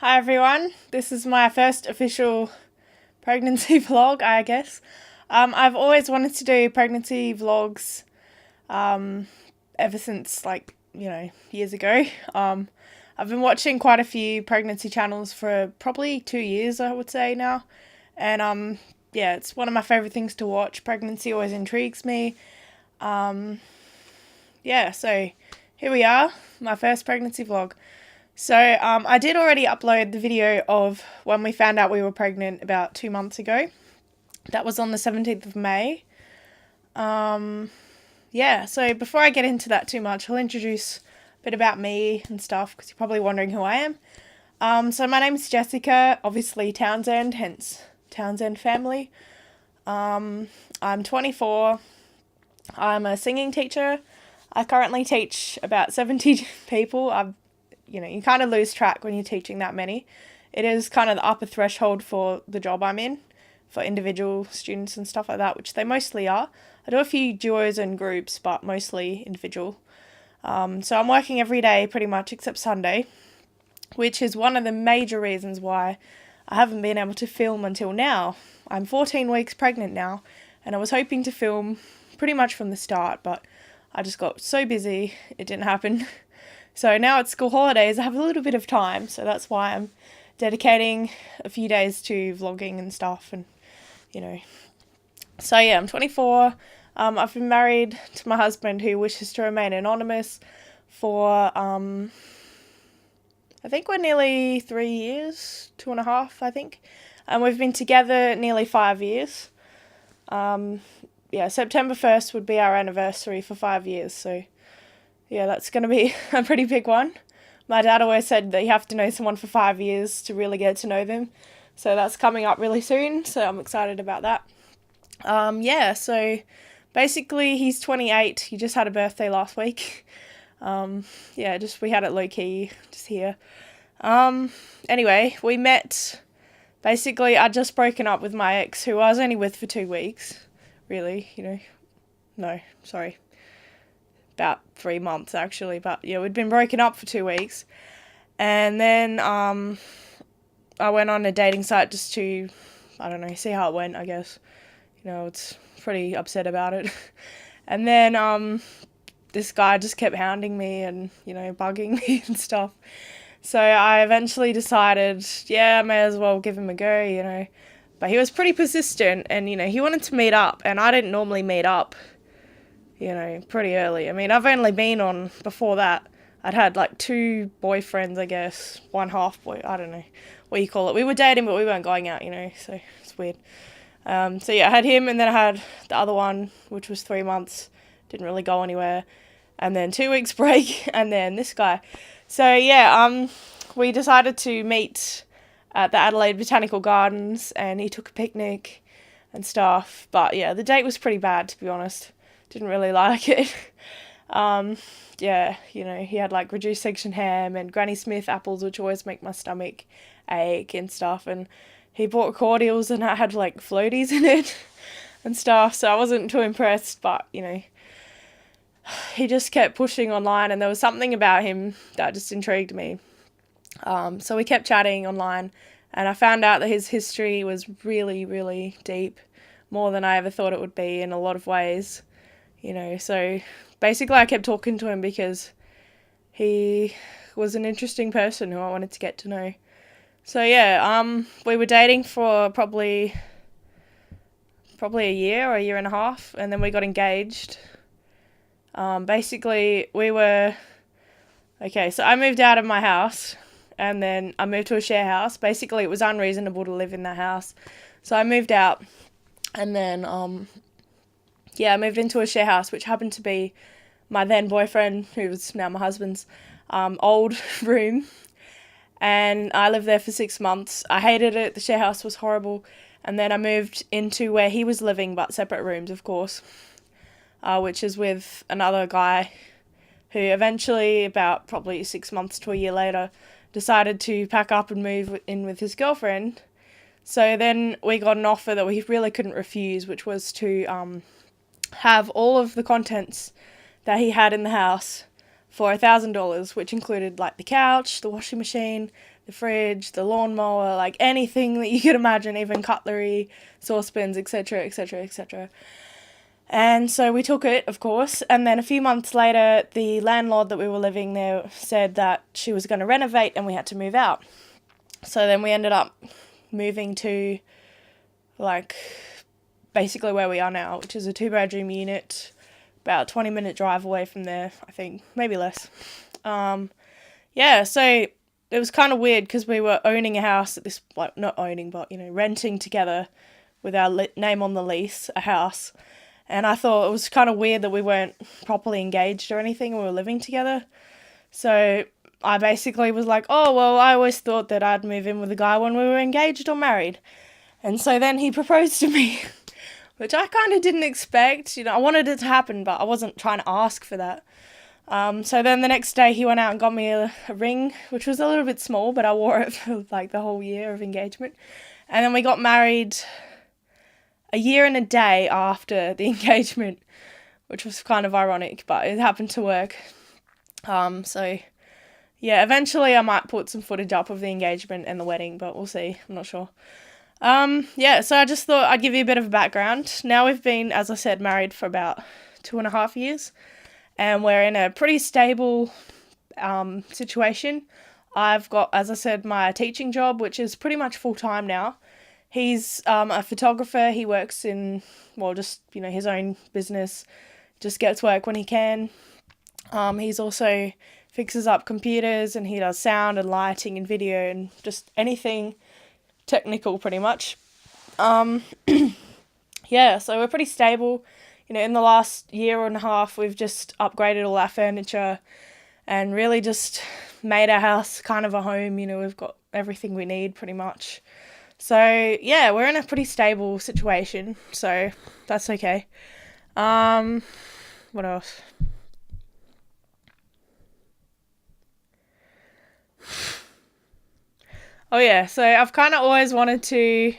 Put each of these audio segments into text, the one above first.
Hi everyone, this is my first official pregnancy vlog, I guess. I've always wanted to do pregnancy vlogs ever since, years ago. I've been watching quite a few pregnancy channels for probably 2 years, I would say now. And yeah, it's one of my favourite things to watch. Pregnancy always intrigues me. Yeah, so here we are, my first pregnancy vlog. So I did already upload the video of when we found out we were pregnant about 2 months ago. That was on the 17th of May. Yeah, so before I get into that too much, I'll introduce a bit about me and stuff because you're probably wondering who I am. So my name's Jessica, obviously Townsend, hence Townsend family. I'm 24. I'm a singing teacher. I currently teach about 70 people. You kind of lose track when you're teaching that many. It is kind of the upper threshold for the job I'm in, for individual students and stuff like that, which they mostly are. I do a few duos and groups, but mostly individual. So I'm working every day pretty much except Sunday, which is one of the major reasons why I haven't been able to film until now. I'm 14 weeks pregnant now, and I was hoping to film pretty much from the start, but I just got so busy, it didn't happen. So now it's school holidays, I have a little bit of time, so that's why I'm dedicating a few days to vlogging and stuff, and So yeah, I'm 24. I've been married to my husband, who wishes to remain anonymous, for I think we're nearly 3 years, 2.5, I think. And we've been together nearly 5 years. September 1st would be our anniversary for 5 years, so yeah, that's going to be a pretty big one. My dad always said that you have to know someone for 5 years to really get to know them. So that's coming up really soon, so I'm excited about that. So basically he's 28. He just had a birthday last week. We had it low-key, just here. Anyway, we met, basically I'd just broken up with my ex, who I was only with for 2 weeks, really, no, sorry. About 3 months actually, but yeah, we'd been broken up for 2 weeks, and then I went on a dating site just to, I don't know, see how it went, I guess. It's pretty upset about it. And then this guy just kept hounding me and, bugging me and stuff. So I eventually decided, yeah, I may as well give him a go, But he was pretty persistent, and, he wanted to meet up, and I didn't normally meet up, pretty early. I mean, I've only been on, before that, I'd had, 2 boyfriends, I guess, one half boy, I don't know what you call it. We were dating, but we weren't going out, so it's weird. I had him, and then I had the other one, which was 3 months, didn't really go anywhere, and then 2 weeks break, and then this guy. So, yeah, we decided to meet at the Adelaide Botanical Gardens, and he took a picnic and stuff, but yeah, the date was pretty bad, to be honest. Didn't really like it. He had reduced section ham and Granny Smith apples, which always make my stomach ache and stuff, and he bought cordials and I had floaties in it and stuff, so I wasn't too impressed, but he just kept pushing online, and there was something about him that just intrigued me. So we kept chatting online, and I found out that his history was really, really deep, more than I ever thought it would be in a lot of ways. So basically I kept talking to him because he was an interesting person who I wanted to get to know. So yeah, we were dating for probably a year or a year and a half, and then we got engaged. So I moved out of my house, and then I moved to a share house. Basically, it was unreasonable to live in that house, so I moved out, and then I moved into a share house, which happened to be my then boyfriend, who was now my husband's, old room. And I lived there for 6 months. I hated it. The share house was horrible. And then I moved into where he was living, but separate rooms, of course, which is with another guy who eventually, about probably 6 months to a year later, decided to pack up and move in with his girlfriend. So then we got an offer that we really couldn't refuse, which was to have all of the contents that he had in the house for $1,000, which included like the couch, the washing machine, the fridge, the lawnmower, like anything that you could imagine, even cutlery, saucepans, etc., etc., etc. And so we took it, of course, and then a few months later, the landlord that we were living there said that she was going to renovate and we had to move out. So then we ended up moving to, like, basically where we are now, which is a 2-bedroom unit, about a 20-minute drive away from there, I think, maybe less. Yeah, so it was kind of weird because we were owning a house at this, like, not owning, but, renting together with our name on the lease, a house. And I thought it was kind of weird that we weren't properly engaged or anything. We were living together. So I basically was like, oh, well, I always thought that I'd move in with a guy when we were engaged or married. And so then he proposed to me, which I kind of didn't expect. I wanted it to happen, but I wasn't trying to ask for that. So then the next day he went out and got me a ring, which was a little bit small, but I wore it for like the whole year of engagement. And then we got married a year and a day after the engagement, which was kind of ironic, but it happened to work. So yeah, eventually I might put some footage up of the engagement and the wedding, but we'll see. I'm not sure. Yeah, so I just thought I'd give you a bit of a background. Now we've been, as I said, married for about 2.5 years, and we're in a pretty stable situation. I've got, as I said, my teaching job, which is pretty much full-time now. He's a photographer. He works in, just, his own business, just gets work when he can. He's also fixes up computers, and he does sound and lighting and video and just anything technical pretty much. Yeah, so we're pretty stable. In the last year and a half, we've just upgraded all our furniture and really just made our house kind of a home. We've got everything we need pretty much. So, yeah, we're in a pretty stable situation, so that's okay. What else? Oh, yeah, so I've kind of always wanted to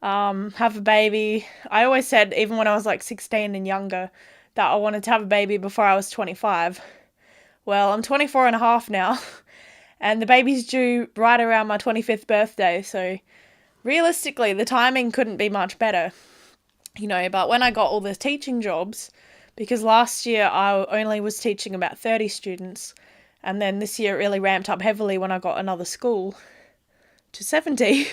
have a baby. I always said, even when I was like 16 and younger, that I wanted to have a baby before I was 25. Well, I'm 24 and a half now, and the baby's due right around my 25th birthday, so realistically, the timing couldn't be much better, but when I got all the teaching jobs, because last year I only was teaching about 30 students, and then this year it really ramped up heavily when I got another school to 70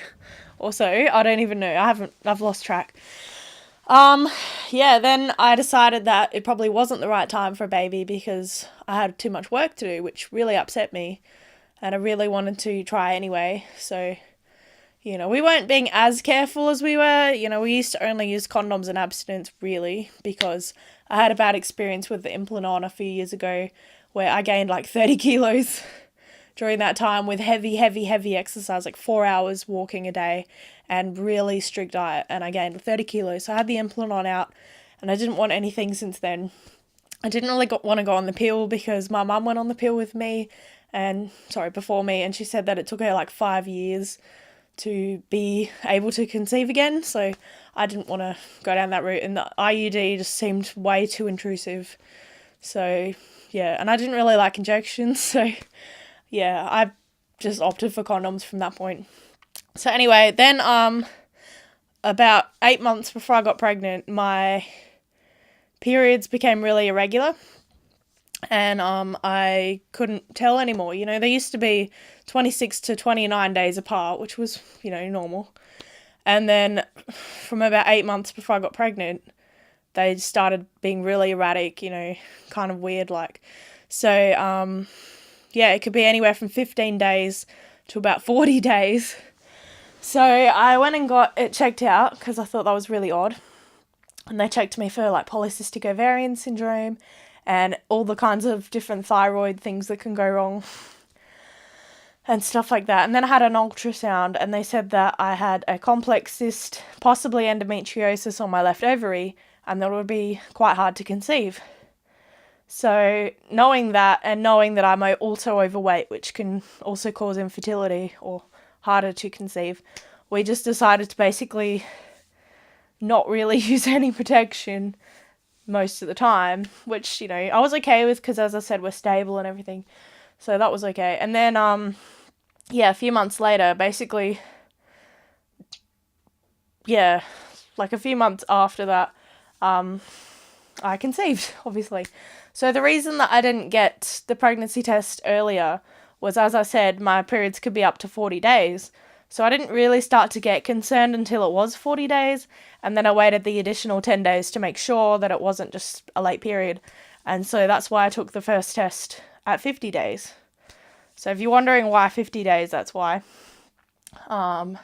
or so. I don't even know. I've lost track. Yeah, then I decided that it probably wasn't the right time for a baby because I had too much work to do, which really upset me, and I really wanted to try anyway, so we weren't being as careful as we were. We used to only use condoms and abstinence, really, because I had a bad experience with the Implanon a few years ago where I gained like 30 kilos during that time with heavy exercise, like 4 hours walking a day and really strict diet, and I gained 30 kilos. So I had the Implanon out, and I didn't want anything since then. I didn't really want to go on the pill because my mum went on the pill before me, and she said that it took her like 5 years to be able to conceive again, so I didn't want to go down that route, and the IUD just seemed way too intrusive. So yeah, and I didn't really like injections, so yeah, I just opted for condoms from that point. So anyway, then about 8 months before I got pregnant, my periods became really irregular, and I couldn't tell anymore. They used to be 26 to 29 days apart, which was, normal. And then from about 8 months before I got pregnant, they started being really erratic, kind of weird like. So, yeah, it could be anywhere from 15 days to about 40 days. So I went and got it checked out because I thought that was really odd. And they checked me for like polycystic ovarian syndrome and all the kinds of different thyroid things that can go wrong and stuff like that. And then I had an ultrasound, and they said that I had a complex cyst, possibly endometriosis on my left ovary, and that it would be quite hard to conceive. So knowing that, and knowing that I'm also overweight, which can also cause infertility or harder to conceive, we just decided to basically not really use any protection most of the time, which, you know, I was okay with because, as I said, we're stable and everything. So that was okay. And then, a few months later, basically, like a few months after that, I conceived, obviously. So the reason that I didn't get the pregnancy test earlier was, as I said, my periods could be up to 40 days. So I didn't really start to get concerned until it was 40 days, and then I waited the additional 10 days to make sure that it wasn't just a late period. And so that's why I took the first test at 50 days. So if you're wondering why 50 days, that's why. And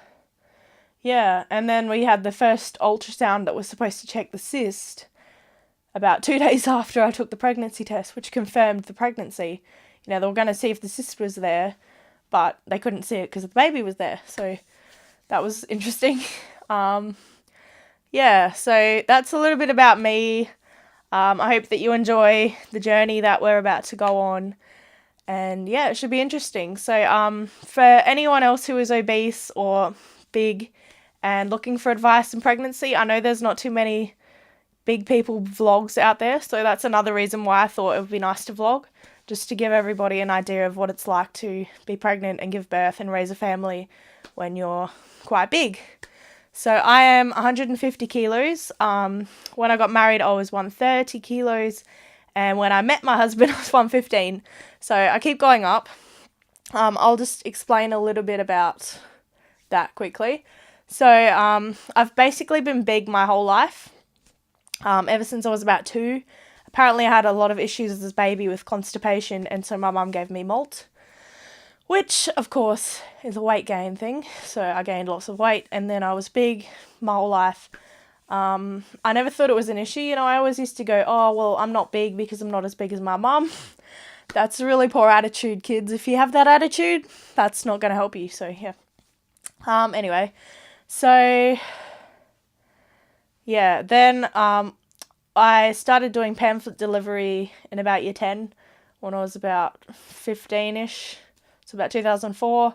then we had the first ultrasound that was supposed to check the cyst about 2 days after I took the pregnancy test, which confirmed the pregnancy. You know, they were going to see if the cyst was there, but they couldn't see it because the baby was there. So that was interesting. So that's a little bit about me. I hope that you enjoy the journey that we're about to go on. And yeah, it should be interesting. So for anyone else who is obese or big and looking for advice in pregnancy, I know there's not too many big people vlogs out there. So that's another reason why I thought it would be nice to vlog, just to give everybody an idea of what it's like to be pregnant and give birth and raise a family when you're quite big. So I am 150 kilos. When I got married, I was 130 kilos. And when I met my husband, I was 115. So I keep going up. I'll just explain a little bit about that quickly. So I've basically been big my whole life, ever since I was about 2. Apparently I had a lot of issues as a baby with constipation, and so my mum gave me malt, which of course is a weight gain thing. So I gained lots of weight, and then I was big my whole life. I never thought it was an issue. You know, I always used to go, oh, well, I'm not big because I'm not as big as my mum. That's a really poor attitude, kids. If you have that attitude, that's not going to help you. So, yeah. Then I started doing pamphlet delivery in about year 10 when I was about 15-ish. So about 2004.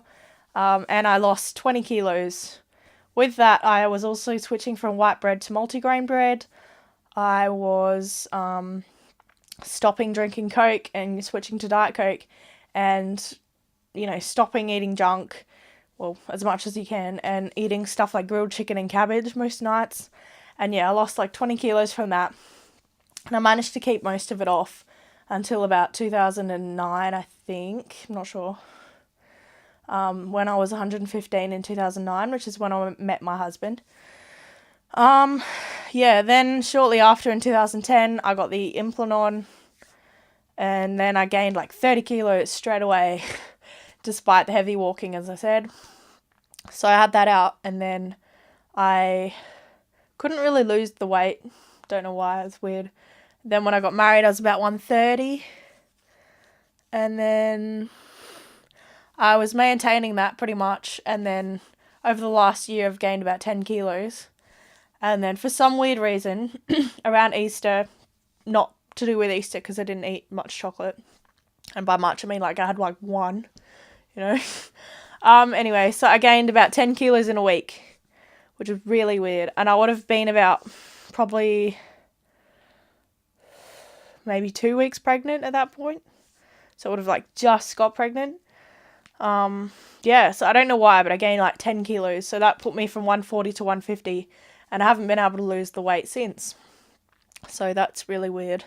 And I lost 20 kilos. With that, I was also switching from white bread to multigrain bread. I was stopping drinking Coke and switching to Diet Coke, and, you know, stopping eating junk, well, as much as you can, and eating stuff like grilled chicken and cabbage most nights. And yeah, I lost like 20 kilos from that. And I managed to keep most of it off until about 2009, I think. I'm not sure. When I was 115 in 2009, which is when I met my husband. Then shortly after in 2010, I got the Implanon, and then I gained like 30 kilos straight away, despite the heavy walking, as I said. So I had that out, and then I couldn't really lose the weight. Don't know why, it's weird. Then when I got married, I was about 130, and then I was maintaining that pretty much, and then over the last year I've gained about 10 kilos. And then for some weird reason, around Easter, not to do with Easter because I didn't eat much chocolate, and by much I mean like I had like one, you know. Anyway, so I gained about 10 kilos in a week, which was really weird. And I would have been about probably maybe 2 weeks pregnant at that point. So I would have like just got pregnant. So I don't know why, but I gained like 10 kilos. So that put me from 140 to 150, and I haven't been able to lose the weight since. So that's really weird.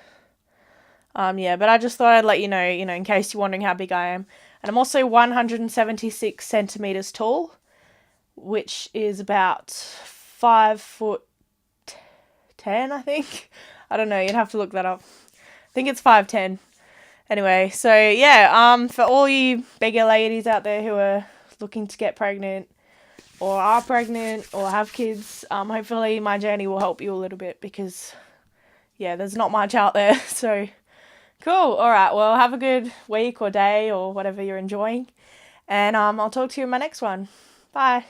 But I just thought I'd let you know, in case you're wondering how big I am. And I'm also 176 centimeters tall, which is about 5'10", I think. I don't know, you'd have to look that up. I think it's 5'10". Anyway, so yeah, for all you bigger ladies out there who are looking to get pregnant or are pregnant or have kids, hopefully my journey will help you a little bit because, yeah, there's not much out there. So, cool. All right, well, have a good week or day or whatever you're enjoying. And I'll talk to you in my next one. Bye.